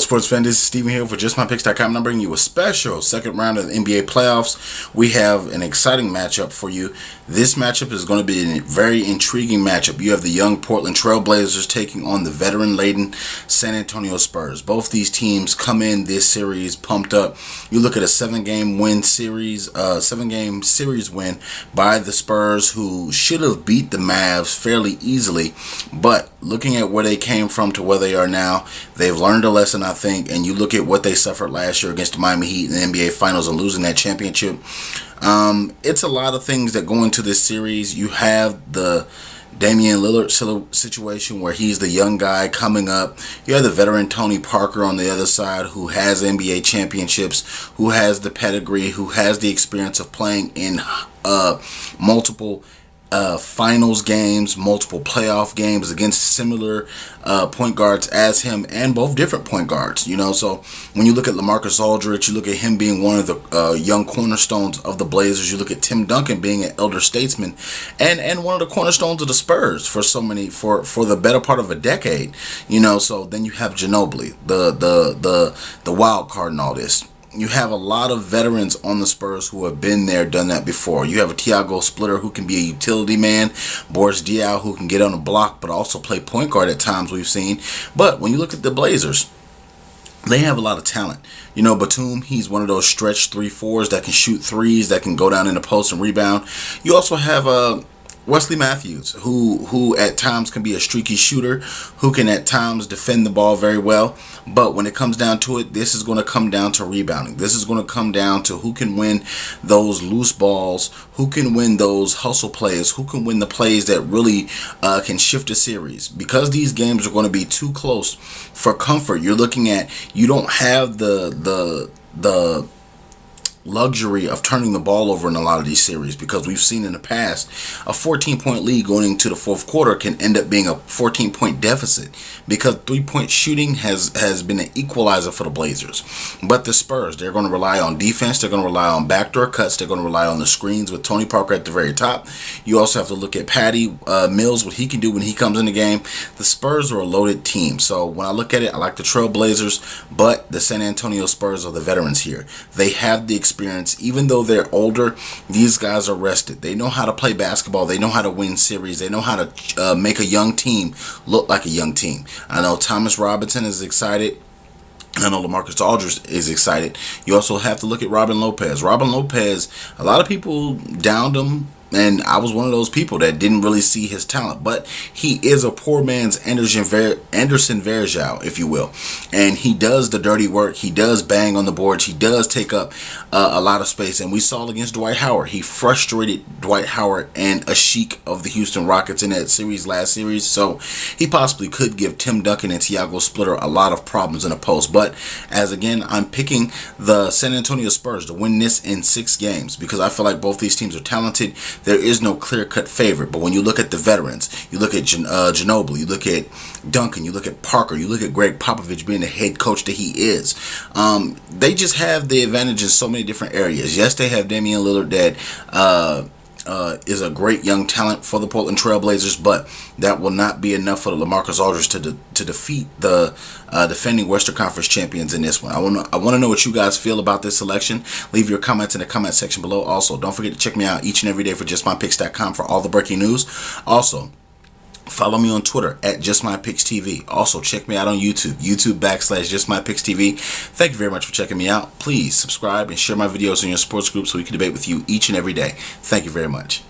Sports fan, this is Steven here for JustMyPicks.com, and I'm bringing you a special second round of the NBA playoffs. We have an exciting matchup for you. This matchup is going to be a very intriguing matchup. You have the young Portland Trailblazers taking on the veteran-laden San Antonio Spurs. Both these teams come in this series pumped up. You look at a seven-game series win by the Spurs, who should have beat the Mavs fairly easily, but looking at where they came from to where they are now, they've learned a lesson, I think, and you look at what they suffered last year against the Miami Heat in the NBA Finals and losing that championship. It's a lot of things that go into this series. You have the Damian Lillard situation where he's the young guy coming up. You have the veteran Tony Parker on the other side, who has NBA championships, who has the pedigree, who has the experience of playing in multiple finals games, multiple playoff games against similar point guards as him, and both different point guards. So when you look at LaMarcus Aldridge, you look at him being one of the young cornerstones of the Blazers. You look at Tim Duncan being an elder statesman and one of the cornerstones of the Spurs for the better part of a decade. So then you have Ginobili, the wild card in all this. You have a lot of veterans on the Spurs who have been there, done that before. You have a Thiago Splitter who can be a utility man, Boris Diaw who can get on the block but also play point guard at times, we've seen. But when you look at the Blazers, they have a lot of talent. Batum, he's one of those stretch 3-4s that can shoot threes, that can go down in the post and rebound. You also have Wesley Matthews, who at times can be a streaky shooter, who can at times defend the ball very well. But when it comes down to it, this is going to come down to rebounding. This is going to come down to who can win those loose balls, who can win those hustle plays, who can win the plays that really can shift a series. Because these games are going to be too close for comfort, you're looking at, you don't have the luxury of turning the ball over in a lot of these series, because we've seen in the past a 14-point lead going into the fourth quarter can end up being a 14-point deficit, because three-point shooting has been an equalizer for the Blazers. But the Spurs, they're going to rely on defense, they're going to rely on backdoor cuts, they're going to rely on the screens with Tony Parker at the very top. You also have to look at Patty Mills, what he can do when he comes in the game. The Spurs are a loaded team, so when I look at it, I like the Trailblazers, but the San Antonio Spurs are the veterans here. They have the experience. Even though they're older, these guys are rested. They know how to play basketball. They know how to win series. They know how to make a young team look like a young team. I know Thomas Robinson is excited. I know LaMarcus Aldridge is excited. You also have to look at Robin Lopez. Robin Lopez, a lot of people downed him, and I was one of those people that didn't really see his talent. But he is a poor man's Anderson Varejao, if you will. And he does the dirty work. He does bang on the boards. He does take up a lot of space. And we saw it against Dwight Howard. He frustrated Dwight Howard and Ashik of the Houston Rockets in that last series. So he possibly could give Tim Duncan and Thiago Splitter a lot of problems in the post. But as again, I'm picking the San Antonio Spurs to win this in 6 games, because I feel like both these teams are talented. There is no clear-cut favorite. But when you look at the veterans, you look at Ginobili, you look at Duncan, you look at Parker, you look at Greg Popovich being the head coach that he is, they just have the advantage in so many different areas. Yes, they have Damian Lillard that is a great young talent for the Portland Trailblazers, but that will not be enough for the LaMarcus Aldridge to defeat the defending Western Conference champions in this one. I want to know what you guys feel about this selection. Leave your comments in the comment section below. Also, don't forget to check me out each and every day for JustMyPicks.com for all the breaking news. Also, follow me on Twitter at JustMyPicksTV. Also, check me out on YouTube, YouTube.com/JustMyPicksTV. Thank you very much for checking me out. Please subscribe and share my videos in your sports group so we can debate with you each and every day. Thank you very much.